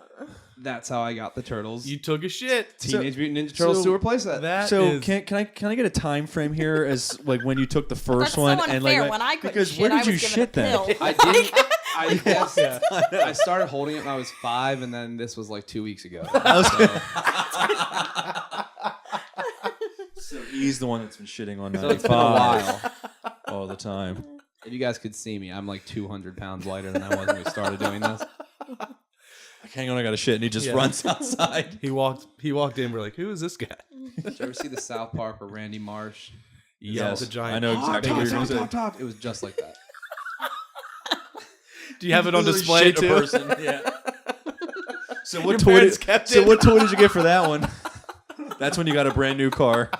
that's how I got the Turtles. You took a shit. Teenage Mutant Ninja Turtles to replace that. Can I get a time frame here as like when you took the first That's one so and unfair. like When I couldn't because shit, where I did you was given shit a then? pill. I didn't. I started holding it when I was 5, and then this was like 2 weeks ago. So he's the one that's been shitting on So it's been a while. all the time. If you guys could see me, I'm like 200 pounds lighter than I was when we started doing this. Like, hang on, I got to shit, and he just runs outside. He walked in. We're like, who is this guy? Did you ever see the South Park where Randy Marsh? Yes, the giant. I know exactly what you're going to say. It was just like that. Do you have it on display Shit a too? person. Yeah. So Your parents kept it? what toy did you get for that one? That's when you got a brand new car.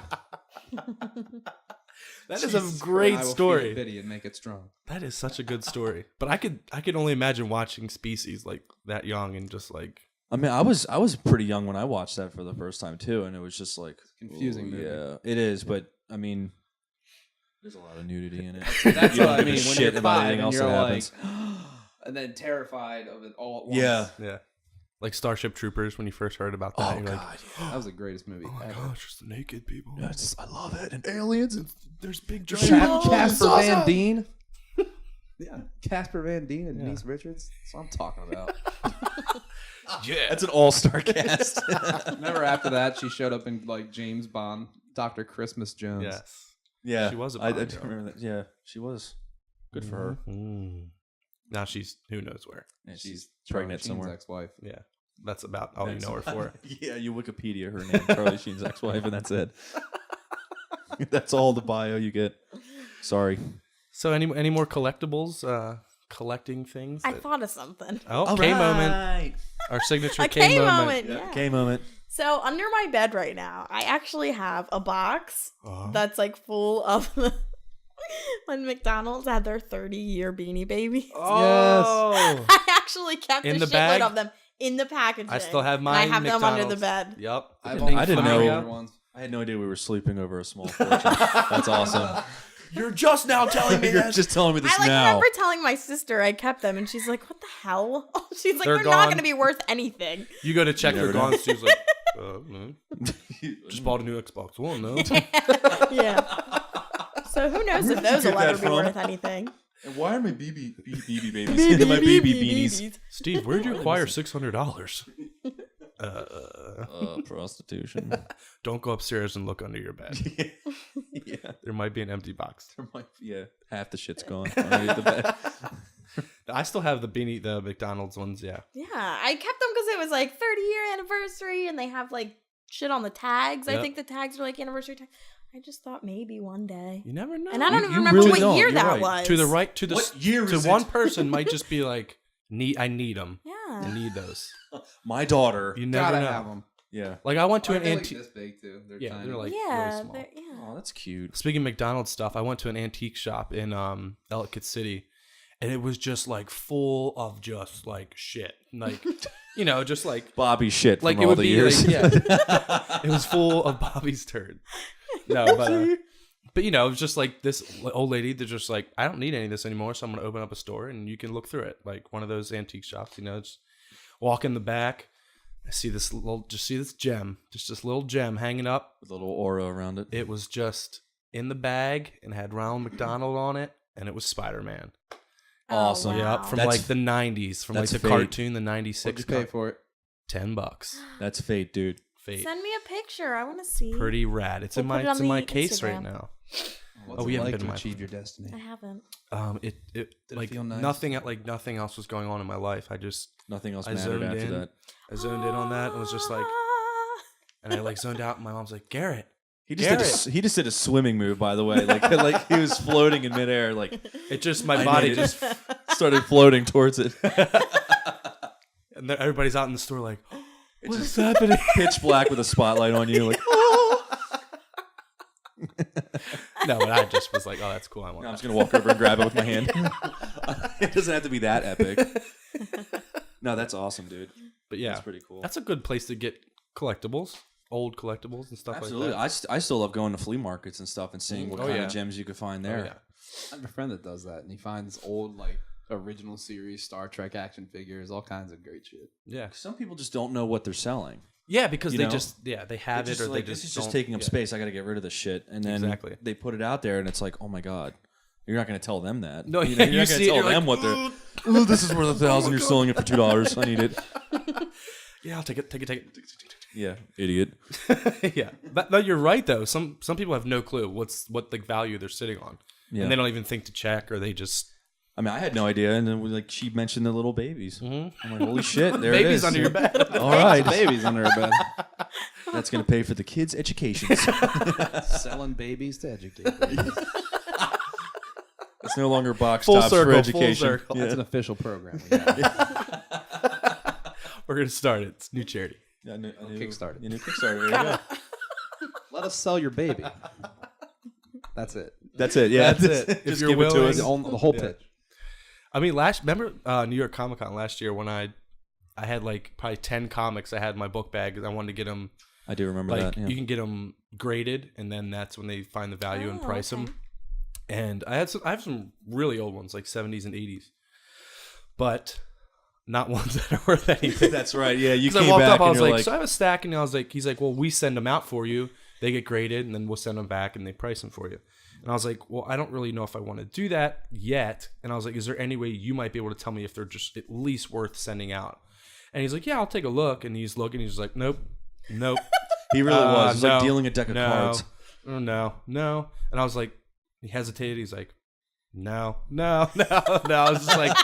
That is a great story. Biddy and make it strong. That is such a good story. But I could only imagine watching Species like that young and just like. I mean, I was pretty young when I watched that for the first time too, and it was just like Confusing movie. Yeah, it is. But I mean, there's a lot of nudity in it. That's You don't what I give a mean. When shit you're about 5 anything and else you're that like, happens. and then terrified of it all at once. Yeah. Like Starship Troopers when you first heard about that. Oh You're god, like, That was the greatest movie ever. gosh, just the naked people. yeah, I love it. And aliens, and There's big giant. Casper Van Dien. Yeah, Casper Van Dien and Denise Richards. That's what I'm talking about. Yeah. that's an all-star cast. Remember after that, she showed up in like James Bond, Dr. Christmas Jones. Yes. Yeah, She was a I Bond do girl. remember that. Yeah, she was. Good for her. Mm. Now she's who knows where. And she's Charlie pregnant Sheen's somewhere. ex-wife. Yeah. That's about all you know her for. Yeah, you Wikipedia her name, Charlie Sheen's ex-wife, and that's it. That's all the bio you get. Sorry. So any more collectibles? Collecting things? I thought of something. Oh, K moment. Our signature A K K moment. moment. Yeah. K moment. So under my bed right now, I actually have a box Uh-huh. that's like full of when McDonald's had their 30-year Beanie Babies. Oh. I actually kept In the the bag? shitload of them in the packaging. I still have and mine. I have them under the McDonald's. bed. Yep. I didn't know. Other ones. I had no idea we were sleeping over a small fortune. That's awesome. You're just now telling me You're that. just telling me this I now. remember telling my sister I kept them, and she's like, "What the hell?" She's like, They're "They're not gone. going to be worth anything." You go to check You their never know. gone. She's like, no. Just bought a new Xbox One, no? Yeah. So who knows if those will get that ever be from? worth anything? And why are my BB babies? My BB beanies. Steve, where'd you acquire $600? Prostitution. Don't go upstairs and look under your bed. Yeah. There might be an empty box. Yeah. Half the shit's gone underneath the bed. I still have the McDonald's ones, yeah. Yeah, I kept them because it was like 30-year anniversary, and they have like shit on the tags. Yep. I think the tags are like anniversary tags. I just thought maybe one day. You never know. And I don't You even remember really what don't. year You're that right. was. To the right, to the What year to is one it? person might just be like, I need them. I Yeah. need those. My daughter. You never Gotta know. have them. Yeah. Like I went to an They're like antique. this big too. They're Yeah, tiny. they're like Yeah, really small. yeah. Oh, that's cute. Speaking of McDonald's stuff, I went to an antique shop in Ellicott City, and it was just like full of just like shit, like just like Bobby shit from like it all would the be years. like it was full of Bobby's turd. No, but it was just like this old lady that just like, I don't need any of this anymore, so I'm gonna open up a store and you can look through it, like one of those antique shops. Just walk in the back. I see this gem, just this little gem hanging up. With a little aura around it. It was just in the bag and had Ronald McDonald on it, and it was Spider-Man. Awesome. Oh, Yeah, wow. from That's- like the 90s, from like that's the fate. cartoon, the 96 What'd you pay for it? $10. That's fate, dude. Fate. Send me a picture. I want to see. Pretty rad. It's We'll in put it my on it's in my the case right Instagram. now. What's we it haven't like been to in my achieve phone. your destiny? I haven't. It Did it like feel nice? nothing else was going on in my life. Nothing else I mattered zoned after in. that. I zoned in on that and was just like, Ah. and I like zoned out. And my mom's like, Garrett. He just did a swimming move, by the way. Like he was floating in midair. Like It just my I body made it. just Started floating towards it. And everybody's out in the store like, what is happening? Pitch black with a spotlight on you. Like, no, but I just was like, oh, that's cool. I want I'm that. just going to walk over and grab it with my hand. It doesn't have to be that epic. No, that's awesome, dude. But yeah, that's pretty cool. That's a good place to get collectibles, old collectibles and stuff Absolutely. like that. I still love going to flea markets and stuff and seeing what kind of gems you could find there. Oh, yeah. I have a friend that does that, and he finds old like original series Star Trek action figures, all kinds of great shit. Yeah. Some people just don't know what they're selling. Yeah, because You they know? just they have it or they this just is just don't- taking up yeah. space. I got to get rid of this shit. And then Exactly. they put it out there, and it's like, oh my god, you're not going to tell them that. No, you yeah, you're you not going see to it, tell you're them like, what they're. Oh, this is worth $1,000. You're selling it for $2. I need it. Yeah, I'll take it. Yeah, idiot. Yeah, but no, you're right though. Some people have no clue what the value they're sitting on, Yeah. and they don't even think to check, or they just I mean, I had no idea, and then she mentioned the little babies. I'm like, holy shit, there it babies is. under your bed. All right, Babies under her bed. that's going to pay for the kids' education. Selling babies to educate babies. It's no longer box Full tops circle, for full education. circle. That's an official program. Yeah. We're gonna start it. It's a new charity. Yeah, a new Kickstarter. A new Kickstarter. There you go. Let us sell your baby. That's it. That's it. Yeah, That's it. If Just you're give it to willing. us. The whole Yeah. pitch. I mean, remember New York Comic Con last year when I had like probably 10 comics I had in my book bag and I wanted to get them. I do remember Like that. Yeah. you can get them graded, and then that's when they find the value and price them. And I have some really old ones, like 70s and 80s, but not ones that are worth anything. That's right. Yeah, you Because came I walked back up, I and was you're like, like, so I have a stack, and I was like, he's like, well, we send them out for you. They get graded, and then we'll send them back, and they price them for you. And I was like, well, I don't really know if I want to do that yet. And I was like, is there any way you might be able to tell me if they're just at least worth sending out? And he's like, yeah, I'll take a look. And he's looking, he's like, nope. he really was. It was no, like dealing a deck of cards. No. And I was like, he hesitated. He's like, no. I was just like,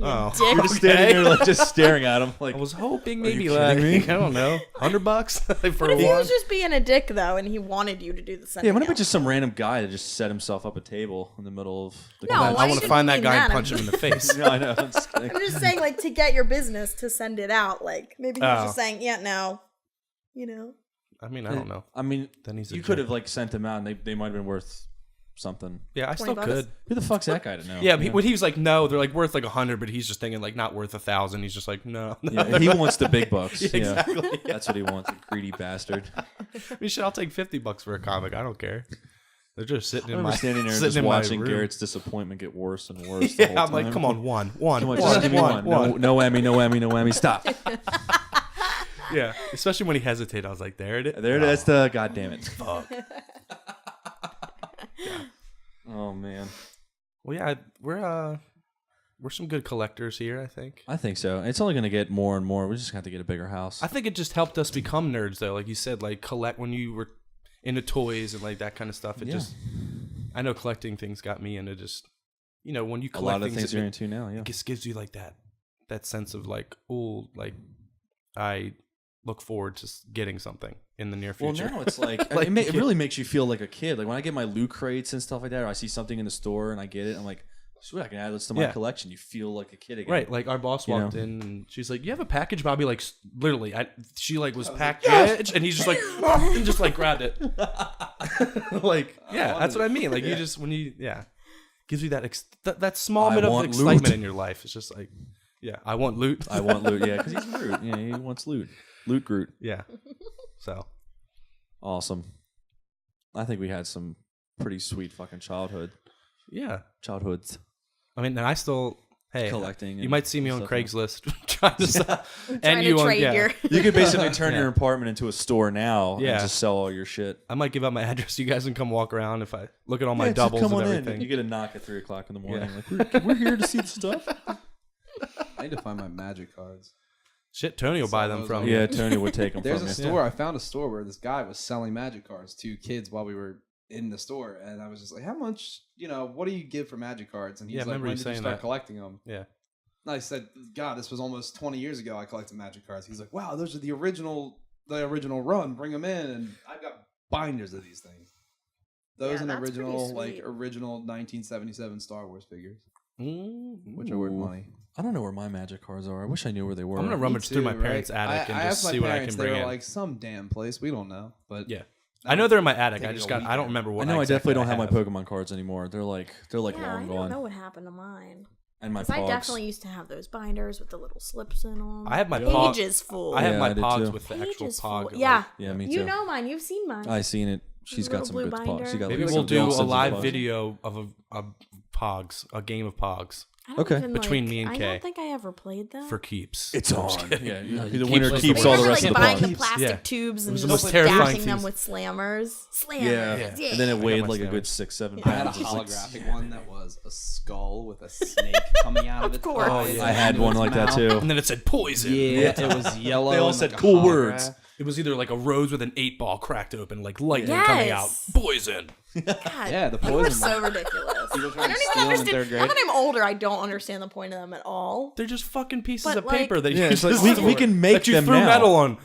oh, You're just standing there, like, just staring at him. Like, I was hoping you maybe kidding like me? I don't know, $100 for What if he one. was just being a dick though, and he wanted you to do the sending yeah, what if out? it's just some random guy that just set himself up a table in the middle of the No, convention? why I want to should find we that mean guy and that? punch him in the face. No, I know. I'm just kidding. I'm just saying, like, to get your business to send it out. Like, maybe he was just saying, yeah, no, you know. I mean, I don't know. I mean, Then he's a you could jerk. have like sent them out, and they might have been worth something. Yeah, I still $20. could. Who the fuck's that guy to know? Yeah, when he was like, no, they're like worth like 100, but he's just thinking like not worth 1,000. He's just like, no. Yeah, he wants the big bucks. Yeah, exactly, yeah. That's what he wants, a greedy bastard. I mean, shit, I'll take $50 for a comic. I don't care. They're just sitting I in remember my standing there and sitting just in my watching room. Garrett's disappointment get worse and worse. The Yeah, whole I'm like, time. come on, one, Come on, just give me one. No whammy. Stop. Yeah, especially when he hesitated, I was like, there it is. There it is. The goddamn it. Fuck. Oh man. Well, yeah, we're some good collectors here, I think. I think so. It's only going to get more and more. We just have to get a bigger house. I think it just helped us become nerds, though. Like you said, like collect when you were into toys and like that kind of stuff. It just, I know collecting things got me into just, you know, when you a collect lot of things it you're into now. Yeah. just gives you like that sense of like, oh, like I look forward to getting something in the near future. Well, now it's like, Like, it really makes you feel like a kid. Like when I get my loot crates and stuff like that, or I see something in the store and I get it, I'm like, sweet, I can add this to my collection. You feel like a kid again. Right, like our boss You walked know? in and she's like, "You have a package, Bobby?" Like literally, she like was package, and he's just like, and just like grabbed it. Like, yeah, that's what I mean. Like you just when you gives you that small I bit of want excitement loot. in your life. It's just like, yeah, I want loot. I want loot. Yeah, because he's Groot. Yeah, he wants loot. Loot Groot. Yeah, so Awesome. I think we had some pretty sweet fucking childhoods. I mean, and I still Collecting You and might see me on stuff, Craigslist trying to sell, Trying to trade your. You could basically turn Yeah. your apartment into a store now Yeah. and just sell all your shit. I might give out my address. You guys can come walk around if I look at all my doubles come and on everything. in. You get a knock at 3 o'clock in the morning. Yeah. Like, we're here to see the stuff. I need to find my magic cards. Shit, Tony will buy them from Yeah, you. Tony would take them There's from a you. store. I found a store where this guy was selling magic cards to kids while we were in the store, and I was just like, "How much? What do you give for magic cards?" And he's Yeah, I like, remember "When you did you saying start that. collecting them?" Yeah. And I said, "God, this was almost 20 years ago. I collected magic cards." He's like, "Wow, those are the original run. Bring them in." And I've got binders of these things. Those Yeah, and that's pretty original sweet. original 1977 Star Wars figures. which are worth money. I don't know where my Magic cards are. I wish I knew where they were. I'm gonna rummage through my parents' attic and just see what I can bring in. Like some damn place we don't know, but yeah, I know they're in my attic. I don't remember what. I know I definitely don't have my Pokemon cards anymore. They're like long gone. I don't know what happened to mine. And my Pogs. I definitely used to have those binders with the little slips in them. I have my pages full. I have my Pogs too. with the actual Pog. Yeah, me too. You know mine. You've seen mine. I seen it. She's got some good Pogs. Maybe we'll do a live video of a Pogs, a game of Pogs. Between me and Kay. I don't think I ever played that. For keeps. It's on. Yeah, the winner keeps all the rest of the buying Pogs. the plastic tubes and just dashing them with slammers. Yeah. And then it weighed like a good 6-7 pounds. I had a holographic one that was a skull with a snake coming out of its eyes. I had one like that too. And then it said poison. Yeah, it was yellow. They all said cool words. It was either like a rose with an 8-ball cracked open, like lightning coming out. Poison. God, yeah, the poison. They were so ridiculous. I don't even understand. Now that I'm older, I don't understand the point of them at all. They're just fucking pieces of paper that you just we can make them threw now. metal on.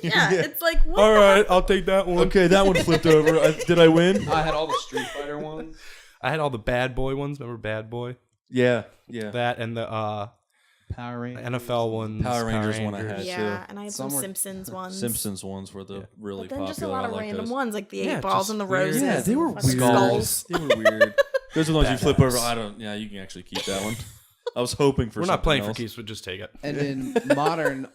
Yeah, it's like what? All right, I'll take that one. Okay, that one flipped over. Did I win? I had all the Street Fighter ones. I had all the Bad Boy ones. Remember Bad Boy? Yeah. That and the Power Rangers. NFL ones. Power Rangers one I had too. Yeah, and I had some Simpsons ones. Simpsons ones were the really but then popular. just a lot of random ones, like the 8 balls and the weird. roses. Yeah, they were weird. Skulls. They were weird. Those are the ones you flip over. Yeah, you can actually keep that one. I was hoping for. We're not playing else. for keeps, but just take it. And in modern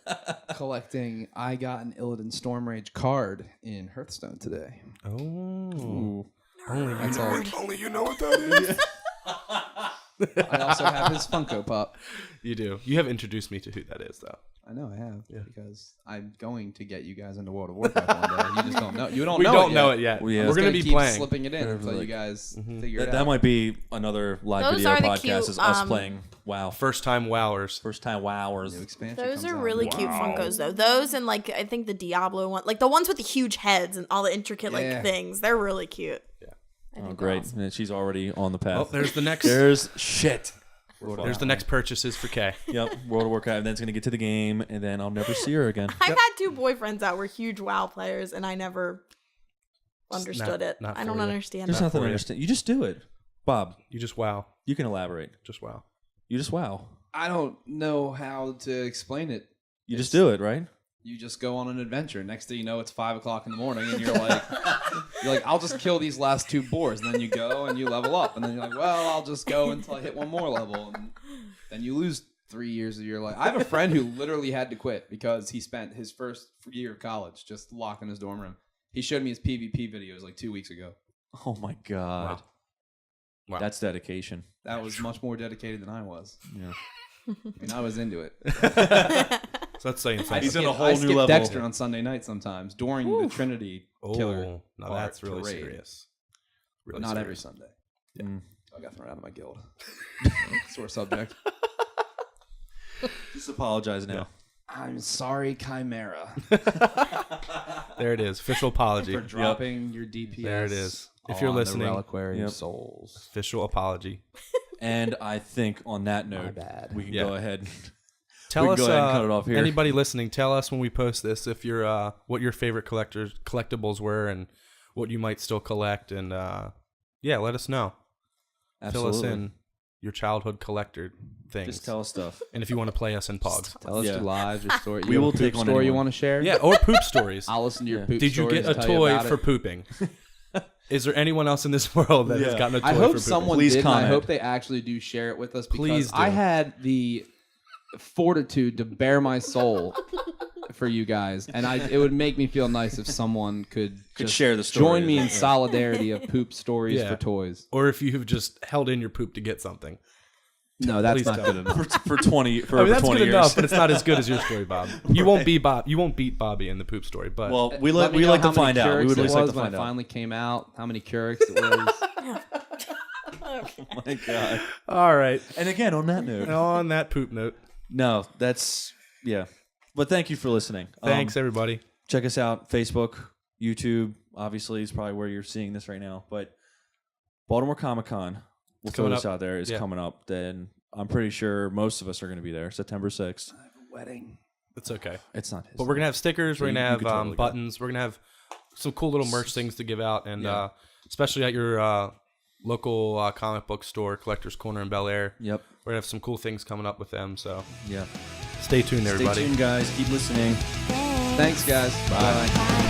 collecting, I got an Illidan Stormrage card in Hearthstone today. Oh, only you know what that is. I also have his Funko Pop. You do. You have introduced me to who that is, though. I know I have because I'm going to get you guys into World of Warcraft one day. You just don't know. You don't we know. don't it know yet. it yet. We're going to be keep playing. slipping it in until you guys figure it out. That might be another live Those video are the podcast. cute, Is us playing WoW. First time wowers. First time wowers. New expansion Those comes are out. really cute Funkos, though. Those and like I think the Diablo one, like the ones with the huge heads and all the intricate like things. They're really cute. Yeah. Oh, great! Awesome. And she's already on the path. Oh, there's the next. There's shit. There's the next purchases for Kay. Yep, World of Warcraft. And then it's gonna get to the game, and then I'll never see her again. I've had 2 boyfriends that were huge WoW players, and I never understood it. I don't understand. There's nothing to understand. You just do it, Bob. You just wow. You can elaborate. Just wow. You just wow. I don't know how to explain it. You just do it, right? You just go on an adventure. Next thing you know, it's 5 o'clock in the morning, and you're like, I'll just kill these last 2 boars, and then you go and you level up, and then you're like, well, I'll just go until I hit one more level, and then you lose 3 years of your life. I have a friend who literally had to quit because he spent his first year of college just locked in his dorm room. He showed me his PvP videos like 2 weeks ago. Oh my god, wow. That's dedication. That was much more dedicated than I was. Yeah, I mean, I was into it. So that's saying something. He's in a whole new skip level. Dexter on Sunday night sometimes during the Trinity killer. Now that's really serious. Really not every Sunday. Yeah. I got thrown out of my guild. Sore subject. Just apologize now. Yeah. I'm sorry, Chimera. There it is. Official apology. For dropping your DPS. There it is. If you're listening. The Reliquary of Souls. Official apology. And I think on that note, we can go ahead. Tell us, go ahead and cut it off here. Anybody listening, tell us when we post this if you're what your favorite collectibles were and what you might still collect, and let us know. Absolutely. Fill us in your childhood collector things. Just tell us stuff. And if you want to play us in Pogs, tell us your lives, your story. We will take on story you want to share. Yeah, or poop stories. I'll listen to your poop Did you stories. get a toy for pooping? Is there anyone else in this world that has gotten a toy I for hope pooping? someone Please did. comment. I hope they actually do share it with us because Please do. I had the fortitude to bare my soul for you guys, and it would make me feel nice if someone could just share the story. join me in solidarity of poop stories for toys. Or if you've just held in your poop to get something. No, that's Please not don't. good enough. for 20 for I mean, over that's 20 good years. enough, but it's not as good as your story, Bob. You won't beat Bob. You won't beat Bobby in the poop story, but Well, we Let me know like how to find many out. We Keurigs would it just like was to when find it out. finally came out. How many Keurigs it was? Oh my god. all right. And again, on that note. On that poop note, No, that's But thank you for listening. thanks everybody. Check us out, Facebook, YouTube. Obviously, is probably where you're seeing this right now. But Baltimore Comic-Con, we'll throw this out there, is coming up. Then I'm pretty sure most of us are going to be there. September 6th. I have a wedding. It's okay. It's not his. But we're gonna have stickers. We're So gonna you have could totally go. buttons. We're gonna have some cool little merch things to give out, and especially at your local comic book store, Collector's Corner in Bel Air. Yep. We're gonna have some cool things coming up with them. So yeah, stay tuned, everybody. Stay tuned, guys. Keep listening. Thanks guys. Bye. Bye.